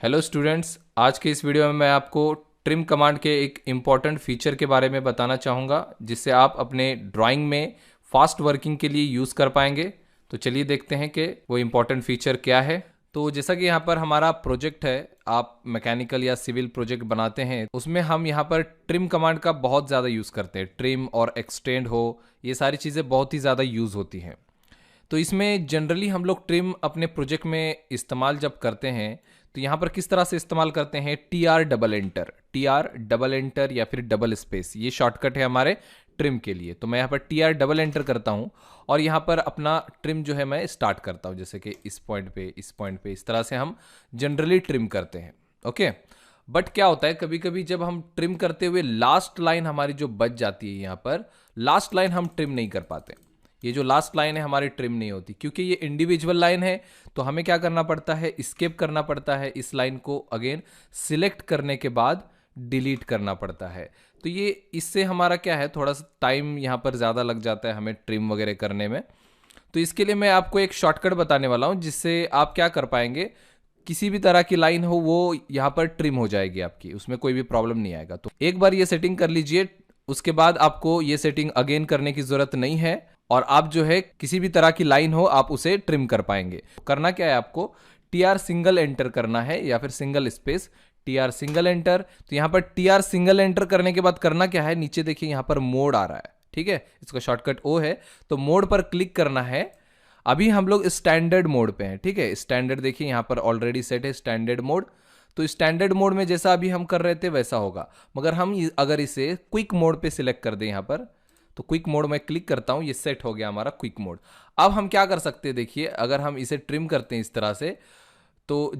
Hello students, आज के इस वीडियो में मैं आपको ट्रिम कमांड के एक इम्पॉर्टेंट फीचर के बारे में बताना चाहूँगा जिससे आप अपने ड्राइंग में फास्ट वर्किंग के लिए यूज़ कर पाएंगे। तो चलिए देखते हैं कि वो इम्पॉर्टेंट फीचर क्या है। तो जैसा कि यहाँ पर हमारा प्रोजेक्ट है, आप मैकेनिकल या सिविल प्रोजेक्ट बनाते हैं, उसमें हम यहाँ पर ट्रिम कमांड का बहुत ज़्यादा यूज़ करते हैं। ट्रिम और एक्सटेंड हो, ये सारी चीज़ें बहुत ही ज़्यादा यूज़ होती हैं। तो इसमें जनरली हम लोग ट्रिम अपने प्रोजेक्ट में इस्तेमाल जब करते हैं तो यहाँ पर किस तरह से इस्तेमाल करते हैं, टी आर डबल एंटर या फिर डबल स्पेस, ये शॉर्टकट है हमारे ट्रिम के लिए। तो मैं यहाँ पर टी आर डबल एंटर करता हूँ और यहाँ पर अपना ट्रिम जो है मैं स्टार्ट करता हूँ, जैसे कि इस पॉइंट पे इस तरह से हम जनरली ट्रिम करते हैं। ओके, बट क्या होता है कभी कभी जब हम ट्रिम करते हुए लास्ट लाइन हमारी जो बच जाती है, यहाँ पर लास्ट लाइन हम ट्रिम नहीं कर पाते। ये जो लास्ट लाइन है हमारी ट्रिम नहीं होती क्योंकि ये इंडिविजुअल लाइन है। तो हमें क्या करना पड़ता है, स्केप करना पड़ता है, इस लाइन को अगेन सिलेक्ट करने के बाद डिलीट करना पड़ता है। तो ये इससे हमारा क्या है, थोड़ा सा टाइम यहाँ पर ज़्यादा लग जाता है हमें ट्रिम वगैरह करने में। तो इसके लिए मैं आपको एक शॉर्टकट बताने वाला हूँ जिससे आप क्या कर पाएंगे, किसी भी तरह की लाइन हो वो यहाँ पर ट्रिम हो जाएगी आपकी, उसमें कोई भी प्रॉब्लम नहीं आएगा। तो एक बार ये सेटिंग कर लीजिए, उसके बाद आपको ये सेटिंग अगेन करने की जरूरत नहीं है और आप जो है किसी भी तरह की लाइन हो आप उसे ट्रिम कर पाएंगे। करना क्या है, आपको टी आर सिंगल एंटर करना है या फिर single space T R single enter. तो यहाँ पर टी आर सिंगल एंटर करने के बाद करना क्या है, नीचे देखिए यहाँ पर मोड आ रहा है, ठीक है, इसका शॉर्टकट ओ है। तो मोड पर क्लिक करना है। अभी हम लोग स्टैंडर्ड मोड पे हैं, ठीक है, स्टैंडर्ड देखिए यहाँ पर ऑलरेडी सेट है स्टैंडर्ड मोड। तो स्टैंडर्ड मोड में जैसा अभी हम कर रहे थे वैसा होगा, मगर हम अगर इसे क्विक मोड पे सिलेक्ट कर दें यहाँ पर, तो क्विक मोड में क्लिक करता हूं, ये सेट हो गया हमारा क्विक मोड। अब हम क्या कर सकते हैं, देखिए अगर हम इसे ट्रिम करते हैं इस तरह से, तो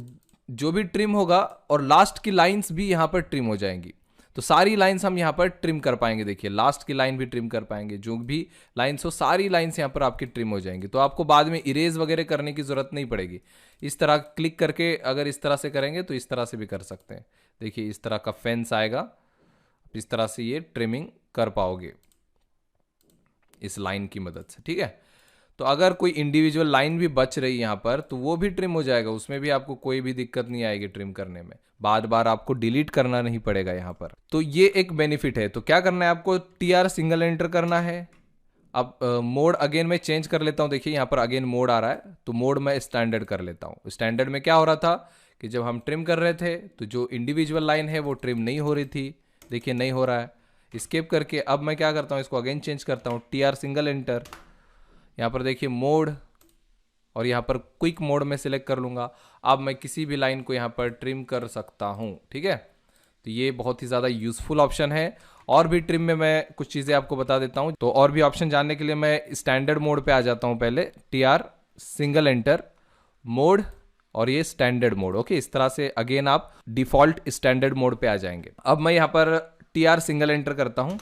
जो भी ट्रिम होगा और लास्ट की लाइंस भी यहां पर ट्रिम हो जाएंगी। तो सारी लाइंस हम यहां पर ट्रिम कर पाएंगे, देखिए लास्ट की लाइन भी ट्रिम कर पाएंगे, जो भी लाइंस हो सारी लाइंस यहां पर आपकी ट्रिम हो जाएंगी। तो आपको बाद में इरेज वगैरह करने की जरूरत नहीं पड़ेगी। इस तरह क्लिक करके अगर इस तरह से करेंगे तो इस तरह से भी कर सकते हैं। देखिए इस तरह का फेंस आएगा, इस तरह से ये ट्रिमिंग कर पाओगे इस लाइन की मदद से, ठीक है। तो अगर कोई इंडिविजुअल लाइन भी बच रही यहाँ पर तो वो भी ट्रिम हो जाएगा, उसमें भी आपको कोई भी दिक्कत नहीं आएगी ट्रिम करने में, बार बार आपको डिलीट करना नहीं पड़ेगा यहाँ पर। तो ये एक बेनिफिट है। तो क्या करना है, आपको टी आर सिंगल एंटर करना है। अब मोड अगेन मैं चेंज कर लेता हूँ, देखिए यहाँ पर अगेन मोड आ रहा है, तो मोड मैं स्टैंडर्ड कर लेता हूँ। स्टैंडर्ड में क्या हो रहा था कि जब हम ट्रिम कर रहे थे तो जो इंडिविजुअल लाइन है वो ट्रिम नहीं हो रही थी, देखिए नहीं हो रहा है। स्केप करके अब मैं क्या करता हूँ, इसको अगेन चेंज करता हूँ, टी आर सिंगल एंटर, यहाँ पर देखिए मोड, और यहाँ पर क्विक मोड में सिलेक्ट कर लूँगा। अब मैं किसी भी लाइन को यहाँ पर ट्रिम कर सकता हूँ, ठीक है। तो ये बहुत ही ज़्यादा यूज़फुल ऑप्शन है। और भी ट्रिम में मैं कुछ चीज़ें आपको बता देता हूँ। तो और भी ऑप्शन जानने के लिए मैं स्टैंडर्ड मोड पे आ जाता हूँ, पहले T R single enter mode और ये स्टैंडर्ड मोड। ओके, इस तरह से अगेन आप डिफॉल्ट स्टैंडर्ड मोड पे आ जाएंगे। अब मैं यहाँ पर टी आर सिंगल एंटर करता हूँ।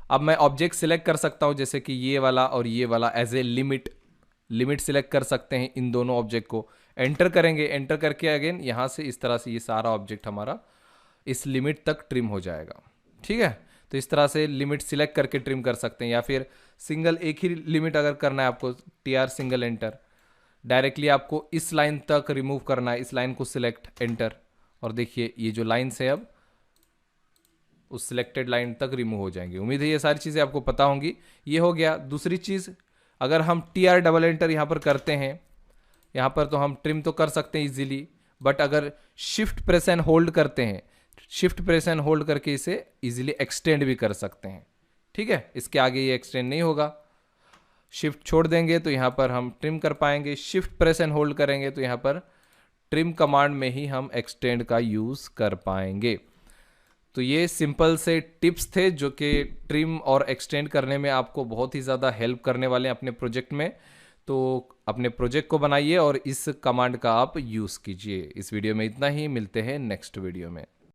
अब मैं ऑब्जेक्ट सिलेक्ट कर सकता हूँ, जैसे कि ये वाला और ये वाला, एज ए लिमिट सिलेक्ट कर सकते हैं इन दोनों ऑब्जेक्ट को। एंटर करेंगे, एंटर करके अगेन यहाँ से इस तरह से ये सारा ऑब्जेक्ट हमारा इस लिमिट तक ट्रिम हो जाएगा, ठीक है। तो इस तरह से लिमिट सिलेक्ट करके ट्रिम कर सकते हैं, या फिर सिंगल एक ही लिमिट अगर करना है आपको, T R single enter, directly आपको इस लाइन तक रिमूव करना है, इस लाइन को सिलेक्ट एंटर, और देखिए ये जो लाइन्स है अब उस सिलेक्टेड लाइन तक रिमूव हो जाएंगी। उम्मीद है ये सारी चीज़ें आपको पता होंगी। ये हो गया। दूसरी चीज़, अगर हम टी आर डबल एंटर यहाँ पर करते हैं, यहाँ पर तो हम ट्रिम तो कर सकते हैं इजीली, बट अगर शिफ्ट प्रेस एंड होल्ड करते हैं, शिफ्ट प्रेस एंड होल्ड करके इसे इजीली एक्सटेंड भी कर सकते हैं, ठीक है। इसके आगे ये एक्सटेंड नहीं होगा। शिफ्ट छोड़ देंगे तो यहाँ पर हम ट्रिम कर पाएंगे, शिफ्ट प्रेस एंड होल्ड करेंगे तो यहाँ पर ट्रिम कमांड में ही हम एक्सटेंड का यूज़ कर पाएंगे। तो ये सिंपल से टिप्स थे जो कि ट्रिम और एक्सटेंड करने में आपको बहुत ही ज़्यादा हेल्प करने वाले हैं अपने प्रोजेक्ट में। तो अपने प्रोजेक्ट को बनाइए और इस कमांड का आप यूज़ कीजिए। इस वीडियो में इतना ही, मिलते हैं नेक्स्ट वीडियो में।